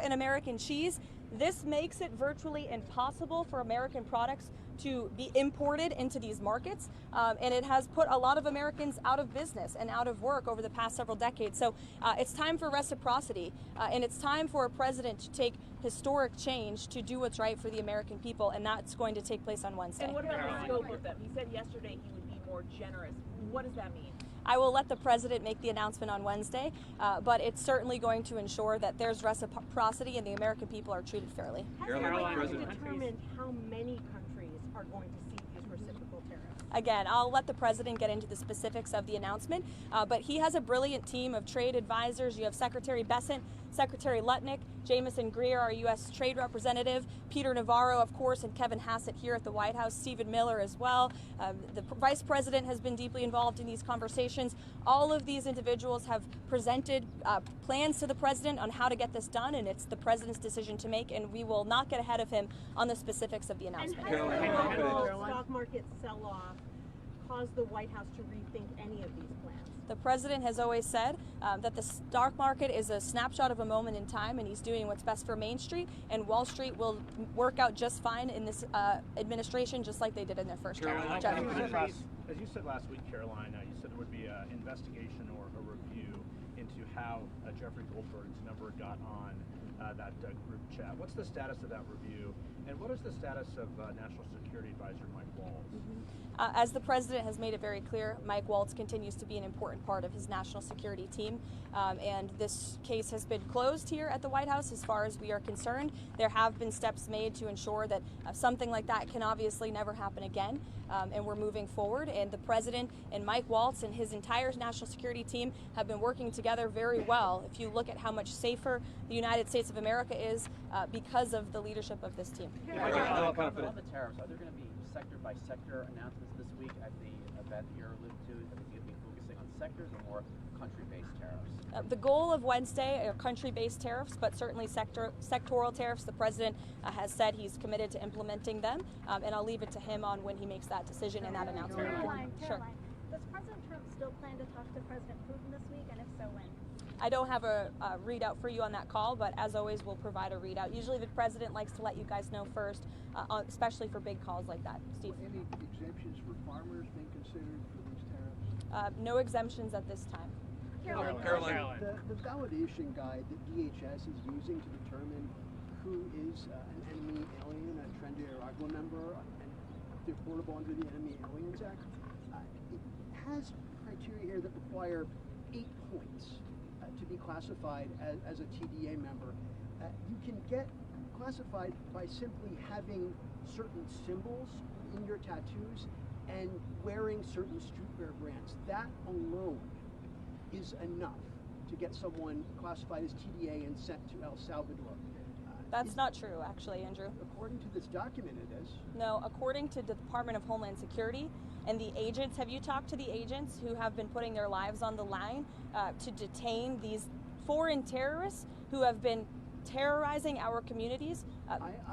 and American cheese. This makes it virtually impossible for American products to be imported into these markets, and it has put a lot of Americans out of business and out of work over the past several decades. So it's time for reciprocity, and it's time for a president to take historic change to do what's right for the American people, and that's going to take place on Wednesday. And what about the scope of them? He said yesterday he would be more generous. What does that mean? I will let the president make the announcement on Wednesday, but it's certainly going to ensure that there's reciprocity and the American people are treated fairly. Has anyone determined how many countries are going to see these reciprocal tariffs? Again, I'll let the president get into the specifics of the announcement, but he has a brilliant team of trade advisors. You have Secretary Bessent, Secretary Lutnick, Jamieson Greer, our U.S. Trade Representative, Peter Navarro, of course, and Kevin Hassett here at the White House, Stephen Miller as well. The Vice President has been deeply involved in these conversations. All of these individuals have presented plans to the president on how to get this done, and it's the president's decision to make, and we will not get ahead of him on the specifics of the announcement. And has the stock market sell-off caused the White House to rethink any of these plans? The president has always said that the stock market is a snapshot of a moment in time, and he's doing what's best for Main Street, and Wall Street will work out just fine in this administration, just like they did in their first term. As you said last week, Caroline, you said there would be an investigation or a review into how Jeffrey Goldberg's number got on that group chat. What's the status of that review, and what is the status of National Security Advisor Mike Waltz? As the president has made it very clear, Mike Waltz continues to be an important part of his national security team, and this case has been closed here at the White House as far as we are concerned. There have been steps made to ensure that something like that can obviously never happen again, and we're moving forward, and the president and Mike Waltz and his entire national security team have been working together very well. If you look at how much safer the United States of America is because of the leadership of this team. On the tariffs, are there going to be sector-by-sector announcements this week at the event you're alluding to? Is it going to be focusing on sectors or more country-based tariffs? The goal of Wednesday are country-based tariffs, but certainly sectoral tariffs. The president has said he's committed to implementing them, and I'll leave it to him on when he makes that decision and that announcement. Caroline, Sure. Does President Trump still plan to talk to President Putin this week, and if so, when? I don't have a readout for you on that call, but as always, we'll provide a readout. Usually the president likes to let you guys know first, especially for big calls like that. Steve? Any exemptions for farmers being considered for these tariffs? No exemptions at this time. Caroline. The validation guide that DHS is using to determine who is an enemy alien, a Tren de Aragua member, and deportable under the Enemy Aliens Act, it has criteria here that require 8 points to be classified as a TDA member. You can get classified by simply having certain symbols in your tattoos and wearing certain streetwear brands. That alone is enough to get someone classified as TDA and sent to El Salvador. That's not true, actually, Andrew. According to this document, it is. No, according to the Department of Homeland Security and the agents, have you talked to the agents who have been putting their lives on the line to detain these foreign terrorists who have been terrorizing our communities?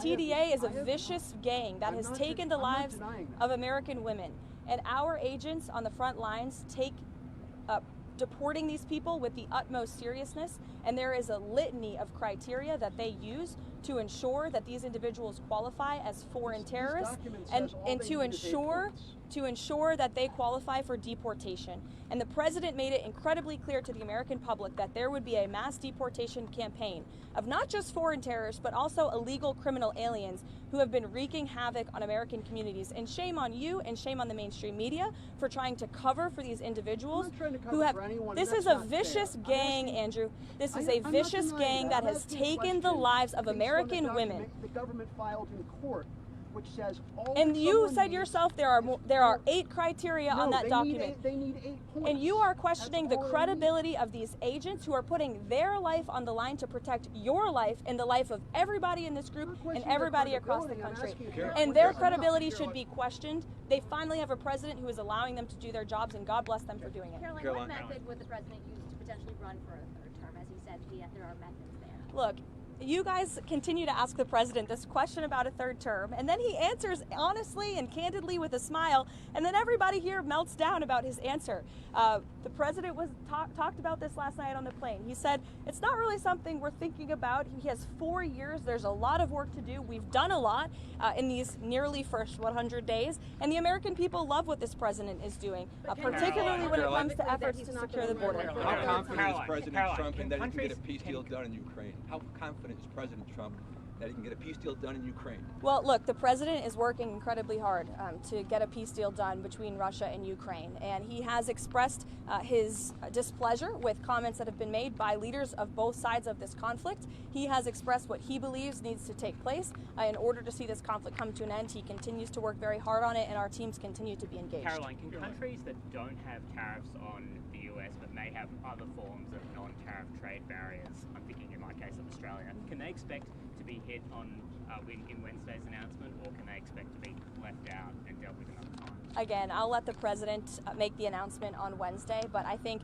TDA is a vicious gang that has taken the lives of American women, and our agents on the front lines take deporting these people with the utmost seriousness, and there is a litany of criteria that they use to ensure that these individuals qualify as foreign terrorists and to ensure that they qualify for deportation. And the president made it incredibly clear to the American public that there would be a mass deportation campaign of not just foreign terrorists, but also illegal criminal aliens who have been wreaking havoc on American communities. And shame on you and shame on the mainstream media for trying to cover for these individuals who have. This is a vicious gang, Andrew. This is a vicious gang that has taken the lives of American women. The government filed in court, which says all. And you said yourself there are 8 criteria on that document. They need 8 points. And you are questioning the credibility of these agents who are putting their life on the line to protect your life and the life of everybody in this group and everybody across the country. And their credibility should be questioned. They finally have a president who is allowing them to do their jobs, and God bless them for doing it. Caroline, what method would the president use to potentially run for a third term? As he said, there are methods there. Look, You guys continue to ask the president this question about a third term, and then he answers honestly and candidly with a smile, and then everybody here melts down about his answer. The president was talked about this last night on the plane. He said, it's not really something we're thinking about. He has 4 years. There's a lot of work to do. We've done a lot in these nearly first 100 days, and the American people love what this president is doing, particularly when it comes to efforts to secure the border. How confident is President Trump in that he can get a peace deal done in Ukraine? How confident is President Trump that he can get a peace deal done in Ukraine? Well, look, the president is working incredibly hard to get a peace deal done between Russia and Ukraine, and he has expressed his displeasure with comments that have been made by leaders of both sides of this conflict. He has expressed what he believes needs to take place in order to see this conflict come to an end. He continues to work very hard on it, and our teams continue to be engaged. Caroline, can countries that don't have tariffs on the US but may have other forms of non-tariff trade barriers, I'm thinking in my case of Australia, can they expect to be hit on in Wednesday's announcement, or can they expect to be left out and dealt with another time? Again, I'll let the president make the announcement on Wednesday, but I think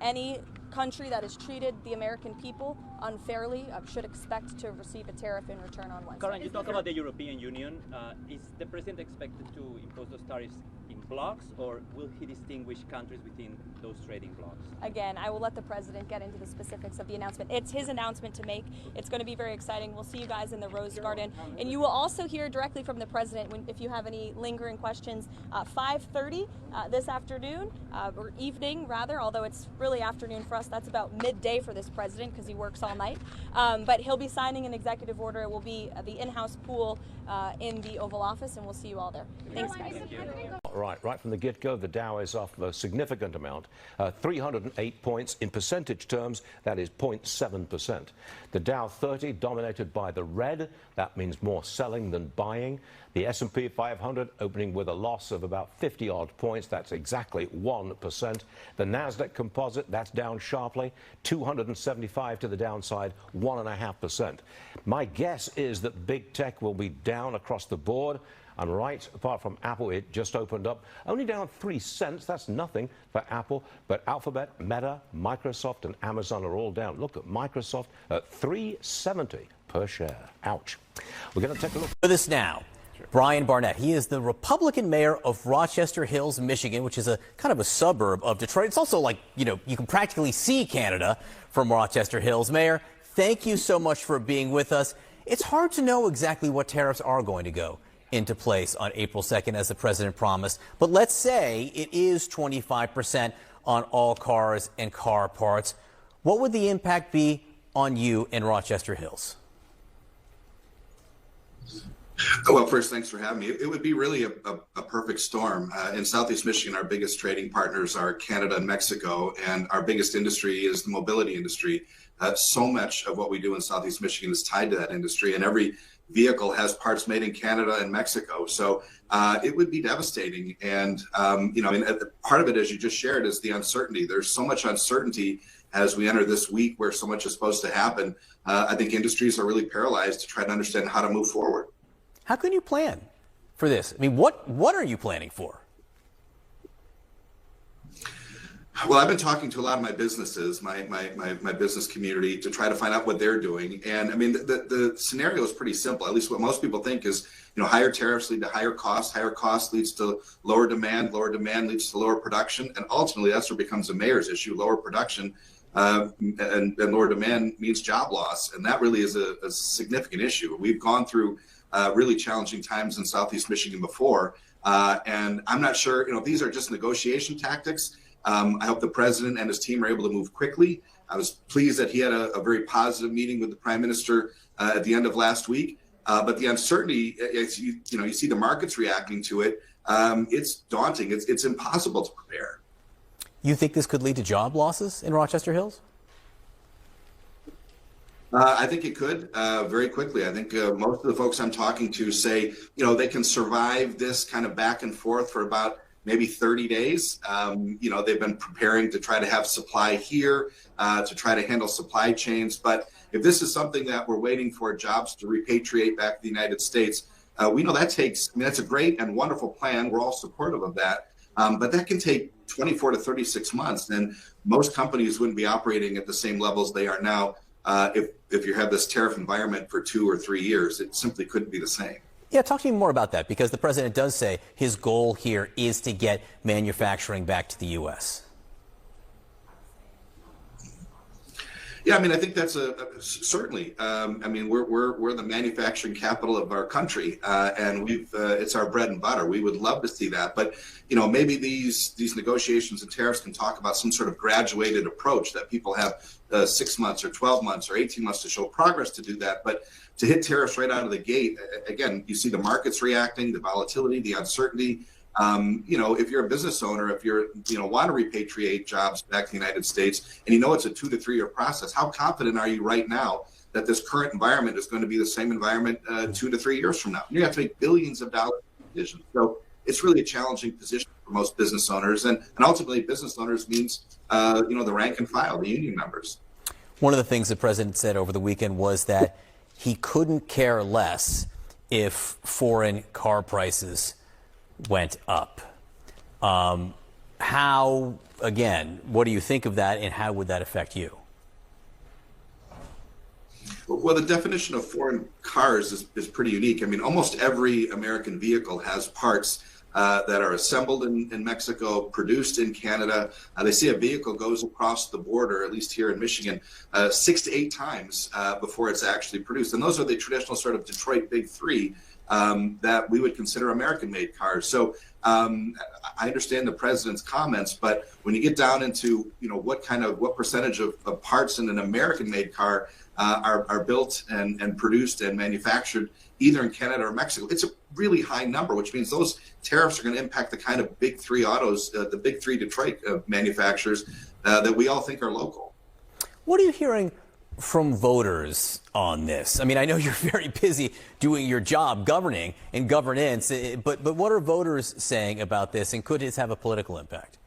any country that has treated the American people unfairly should expect to receive a tariff in return on Wednesday. Karen, you talk about the European Union. Is the president expected to impose those tariffs in blocks, or will he distinguish countries within those trading blocks? Again, I will let the president get into the specifics of the announcement. It's his announcement to make. It's going to be very exciting. We'll see you guys in the Rose Garden. And you will also hear directly from the president if you have any lingering questions. 5:30 this afternoon, or evening rather, although it's really afternoon for us. That's about midday for this president because he works all night. But he'll be signing an executive order. It will be the in-house pool in the Oval Office, and we'll see you all there. Thanks, guys. Thank you. Right from the get-go, the Dow is off a significant amount, 308 points. In percentage terms, that is 0.7%. The Dow 30 dominated by the red. That means more selling than buying. The S&P 500 opening with a loss of about 50-odd points. That's exactly 1%. The Nasdaq Composite, that's down sharply, 275 to the downside, 1.5%. My guess is that big tech will be down across the board. I'm right, apart from Apple, it just opened up. Only down 3 cents, that's nothing for Apple. But Alphabet, Meta, Microsoft, and Amazon are all down. Look at Microsoft at $3.70 per share. Ouch. We're going to take a look. With us now, Brian Barnett. He is the Republican mayor of Rochester Hills, Michigan, which is a kind of a suburb of Detroit. It's also like, you can practically see Canada from Rochester Hills. Mayor, thank you so much for being with us. It's hard to know exactly what tariffs are going to go into place on April 2nd, as the president promised. But let's say it is 25% on all cars and car parts. What would the impact be on you in Rochester Hills? Well, first, thanks for having me. It would be really a perfect storm. In Southeast Michigan, our biggest trading partners are Canada and Mexico, and our biggest industry is the mobility industry. So much of what we do in Southeast Michigan is tied to that industry, and every vehicle has parts made in Canada and Mexico. So it would be devastating. And, part of it, as you just shared, is the uncertainty. There's so much uncertainty as we enter this week where so much is supposed to happen. I think industries are really paralyzed to try to understand how to move forward. How can you plan for this? I mean, what are you planning for? Well, I've been talking to a lot of my businesses, my business community, to try to find out what they're doing. And I mean, the scenario is pretty simple. At least what most people think is, higher tariffs lead to higher cost leads to lower demand leads to lower production. And ultimately, that's what becomes a mayor's issue. Lower production and lower demand means job loss. And that really is a significant issue. We've gone through really challenging times in Southeast Michigan before. And I'm not sure, these are just negotiation tactics. I hope the president and his team are able to move quickly. I was pleased that he had a very positive meeting with the prime minister at the end of last week. But the uncertainty, you see the markets reacting to it. It's daunting. It's impossible to prepare. You think this could lead to job losses in Rochester Hills? I think it could very quickly. I think most of the folks I'm talking to say, they can survive this kind of back and forth for about maybe 30 days. They've been preparing to try to have supply here, to try to handle supply chains. But if this is something that we're waiting for jobs to repatriate back to the United States, we know that takes, that's a great and wonderful plan. We're all supportive of that. But that can take 24 to 36 months. And most companies wouldn't be operating at the same levels they are now if if you have this tariff environment for 2 or 3 years. It simply couldn't be the same. Yeah, talk to me more about that, because the president does say his goal here is to get manufacturing back to the U.S. Yeah, I mean, I think that's certainly. I mean, we're the manufacturing capital of our country, and it's our bread and butter. We would love to see that, but maybe these negotiations and tariffs can talk about some sort of graduated approach that people have 6 months or 12 months or 18 months to show progress to do that. But to hit tariffs right out of the gate, again, you see the markets reacting, the volatility, the uncertainty. If you're a business owner, if you're, want to repatriate jobs back to the United States, and it's a 2 to 3 year process, how confident are you right now that this current environment is going to be the same environment 2 to 3 years from now? You have to make billions of dollars decisions. So it's really a challenging position for most business owners, and ultimately business owners means, the rank and file, the union members. One of the things the president said over the weekend was that he couldn't care less if foreign car prices went up. How, again, what do you think of that, and how would that affect you? Well, the definition of foreign cars is pretty unique. I mean, almost every American vehicle has parts that are assembled in Mexico, produced in Canada. They say a vehicle goes across the border, at least here in Michigan, 6 to 8 times before it's actually produced. And those are the traditional sort of Detroit Big Three that we would consider American-made cars. So I understand the president's comments, but when you get down into what percentage of parts in an American-made car are built and produced and manufactured either in Canada or Mexico, it's a really high number, which means those tariffs are going to impact the kind of Big Three autos, the Big Three Detroit manufacturers that we all think are local. What are you hearing from voters on this? I mean, I know you're very busy doing your job governing and governance, but what are voters saying about this, and could this have a political impact?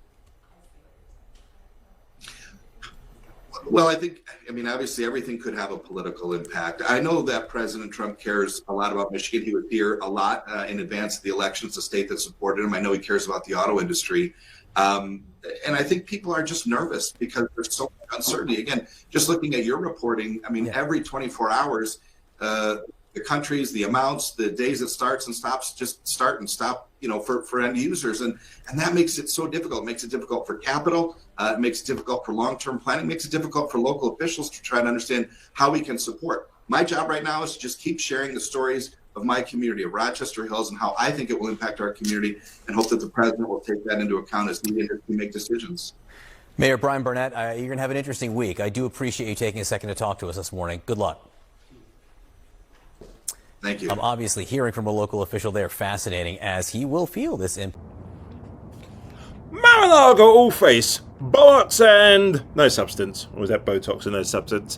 Well, I mean, obviously everything could have a political impact. I know that President Trump cares a lot about Michigan. He would hear a lot in advance of the election. It's a state that supported him. I know he cares about the auto industry. And I think people are just nervous because there's so much uncertainty. Again, just looking at your reporting, I mean, every 24 hours, the countries, the amounts, the days it starts and stops, just start and stop, for end users. And that makes it so difficult. It makes it difficult for capital. It makes it difficult for long-term planning. It makes it difficult for local officials to try to understand how we can support. My job right now is to just keep sharing the stories of my community, of Rochester Hills, and how I think it will impact our community, and hope that the president will take that into account as we make decisions. Mayor Brian Barnett, you're going to have an interesting week. I do appreciate you taking a second to talk to us this morning. Good luck. Thank you. I'm obviously hearing from a local official there, fascinating, as he will feel this impact. Mar-a-Lago all-face, Botox and no substance. Or was that Botox and no substance?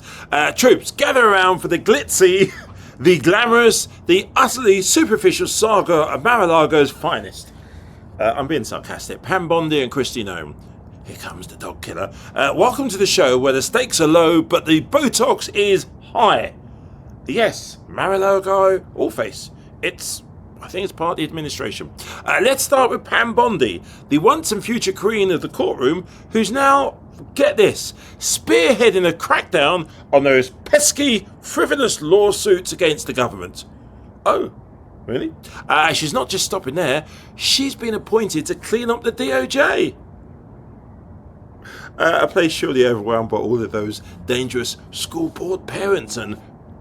Troops gather around for the glitzy, the glamorous, the utterly superficial saga of Mar-a-Lago's finest. I'm being sarcastic. Pam Bondi and Kristi Noem. Here comes the dog killer. Welcome to the show where the stakes are low, but the Botox is high. Yes, Mar-a-Lago all-face. I think it's part of the administration. Let's start with Pam Bondi, the once and future queen of the courtroom, who's now, get this, spearheading a crackdown on those pesky, frivolous lawsuits against the government. Oh, really? She's not just stopping there. She's been appointed to clean up the DOJ. A place surely overwhelmed by all of those dangerous school board parents and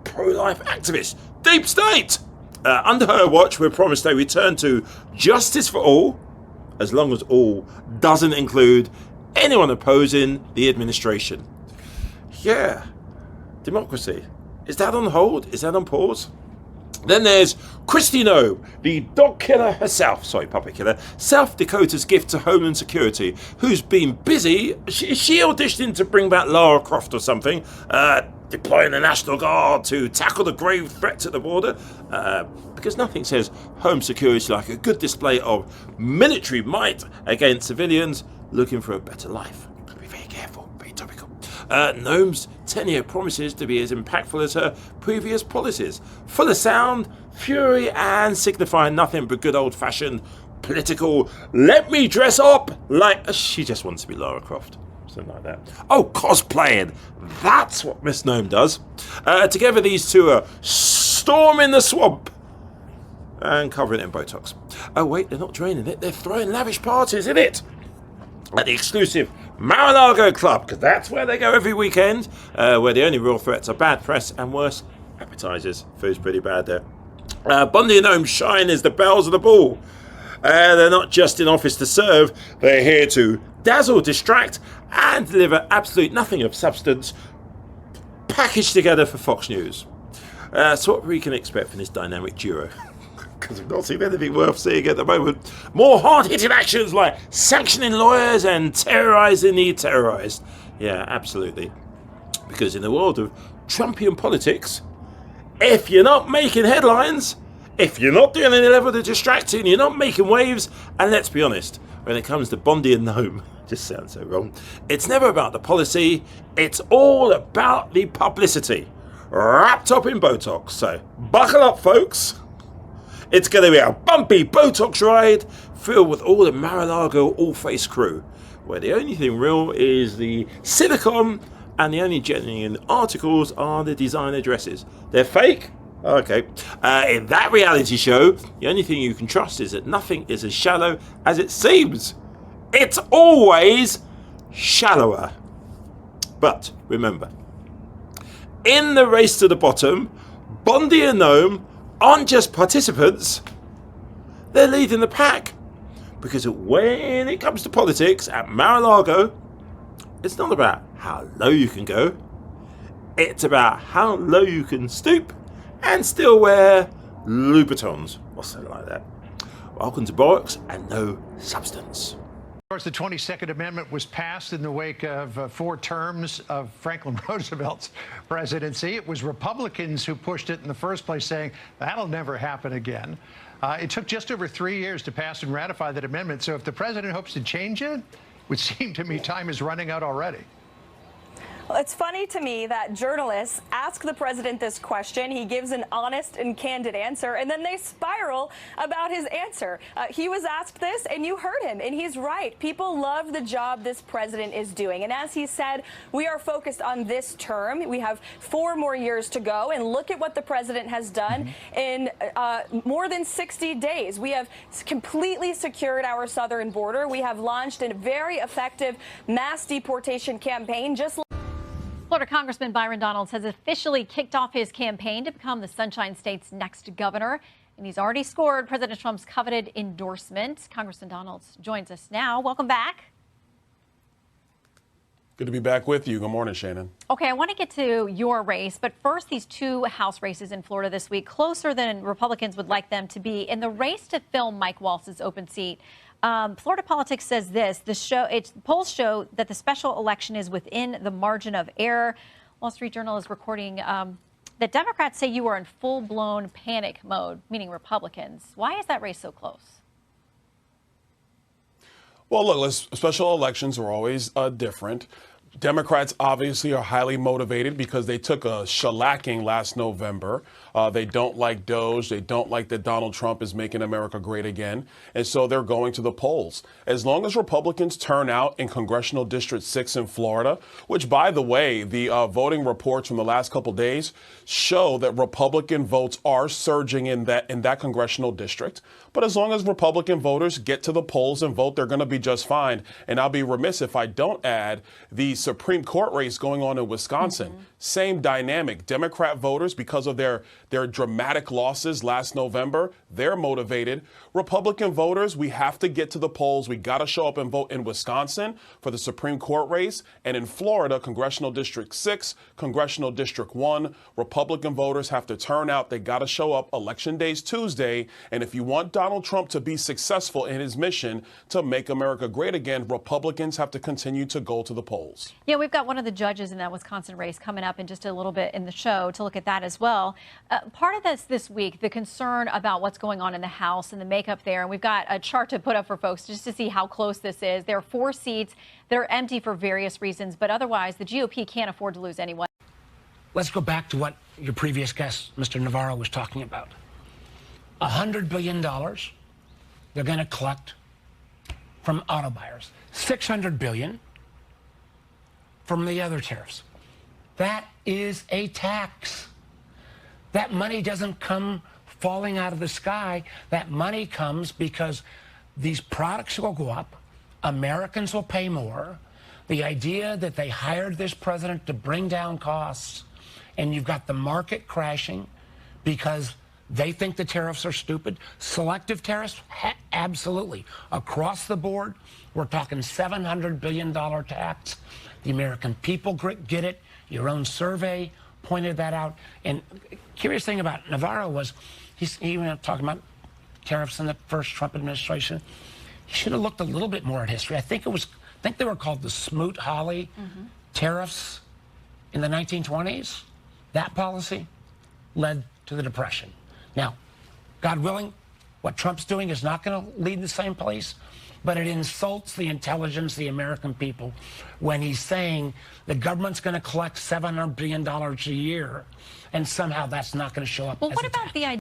pro-life activists. Deep state! Under her watch, we're promised a return to justice for all, as long as all doesn't include anyone opposing the administration. Yeah, democracy. Is that on hold? Is that on pause? Then there's Kristi Noem, the dog killer herself, puppy killer, South Dakota's gift to Homeland Security, who's been busy. She auditioned to bring back Lara Croft or something, deploying the National Guard to tackle the grave threats at the border, because nothing says home security like a good display of military might against civilians looking for a better life. Be very careful, very topical. Noem's tenure promises to be as impactful as her previous policies, full of sound, fury, and signifying nothing but good old-fashioned political, let me dress up like she just wants to be Lara Croft. Something like that. Oh, cosplaying. That's what Miss Gnome does. Together, these two are storming the swamp and covering it in Botox. Oh, wait, they're not draining it. They're throwing lavish parties in it. At the exclusive Mar-a-Lago Club, because that's where they go every weekend, where the only real threats are bad press and worse appetizers. Food's pretty bad there. Bondi and Gnome shine as the bells of the ball. They're not just in office to serve, they're here to dazzle, distract, and deliver absolute nothing of substance, packaged together for Fox News. So what we can expect from this dynamic duo, because we've not seen anything worth seeing at the moment. More hard-hitting actions like sanctioning lawyers and terrorising the terrorised. Yeah, absolutely. Because in the world of Trumpian politics, if you're not making headlines, if you're not doing any level of distracting, you're not making waves, and let's be honest, when it comes to Bondi and Gnome, just sounds so wrong, it's never about the policy, it's all about the publicity, wrapped up in Botox. So buckle up, folks. It's going to be a bumpy Botox ride filled with all the Mar-a-Lago all-face crew, where the only thing real is the silicone and the only genuine articles are the designer dresses. They're fake? Okay. In that reality show, the only thing you can trust is that nothing is as shallow as it seems. It's always shallower. But remember, in the race to the bottom, Bondi and Gnome aren't just participants, they're leading the pack. Because when it comes to politics at Mar-a-Lago, it's not about how low you can go, it's about how low you can stoop and still wear Louboutins or something like that. Welcome to Bollocks and No Substance. Of course, the 22nd Amendment was passed in the wake of 4 terms of Franklin Roosevelt's presidency. It was Republicans who pushed it in the first place, saying that'll never happen again. It took just over 3 years to pass and ratify that amendment. So if the president hopes to change it, it would seem to me time is running out already. Well, it's funny to me that journalists ask the president this question, he gives an honest and candid answer, and then they spiral about his answer. He was asked this, and you heard him, and he's right. People love the job this president is doing. And as he said, we are focused on this term. We have 4 more years to go, and look at what the president has done in more than 60 days. We have completely secured our southern border. We have launched a very effective mass deportation campaign, just Florida Congressman Byron Donalds has officially kicked off his campaign to become the Sunshine State's next governor, and he's already scored President Trump's coveted endorsement. Congressman Donalds joins us now. Welcome back. Good to be back with you. Good morning, Shannon. Okay, I want to get to your race, but first, these 2 House races in Florida this week, closer than Republicans would like them to be. In the race to fill Mike Waltz's open seat, Florida Politics says this, polls show that the special election is within the margin of error. Wall Street Journal is reporting that Democrats say you are in full-blown panic mode, meaning Republicans. Why is that race so close? Well, look, special elections are always different. Democrats obviously are highly motivated because they took a shellacking last November. They don't like DOJ. They don't like that Donald Trump is making America great again. And so they're going to the polls. As long as Republicans turn out in Congressional District 6 in Florida, which, by the way, the voting reports from the last couple days show that Republican votes are surging in that congressional district. But as long as Republican voters get to the polls and vote, they're going to be just fine. And I'll be remiss if I don't add the Supreme Court race going on in Wisconsin. Same dynamic. Democrat voters, because of their dramatic losses last November, they're motivated. Republican voters, we have to get to the polls. We got to show up and vote in Wisconsin for the Supreme Court race. And in Florida, Congressional District 6, Congressional District 1, Republican voters have to turn out. They got to show up. Election day's Tuesday. And if you want Donald Trump to be successful in his mission to make America great again, Republicans have to continue to go to the polls. Yeah, we've got one of the judges in that Wisconsin race coming up in just a little bit in the show to look at that as well. Part of this week, the concern about what's going on in the House and the makeup there, and we've got a chart to put up for folks just to see how close this is. There are 4 seats that are empty for various reasons, but otherwise the GOP can't afford to lose anyone. Let's go back to what your previous guest, Mr. Navarro, was talking about. $100 billion they're going to collect from auto buyers. $600 billion from the other tariffs. That is a tax. That money doesn't come falling out of the sky. That money comes because these products will go up, Americans will pay more. The idea that they hired this president to bring down costs, and you've got the market crashing because they think the tariffs are stupid. Selective tariffs? Absolutely. Across the board, we're talking $700 billion tax. The American people get it. Your own survey pointed that out. And curious thing about Navarro was he went talking about tariffs in the first Trump administration. He should have looked a little bit more at history. I think they were called the Smoot-Hawley tariffs in the 1920s. That policy led to the Depression. Now, God willing, what Trump's doing is not going to lead the same place, but it insults the intelligence of the American people when he's saying the government's going to collect $700 billion a year, and somehow that's not going to show up. Well, as what a about tax. the idea?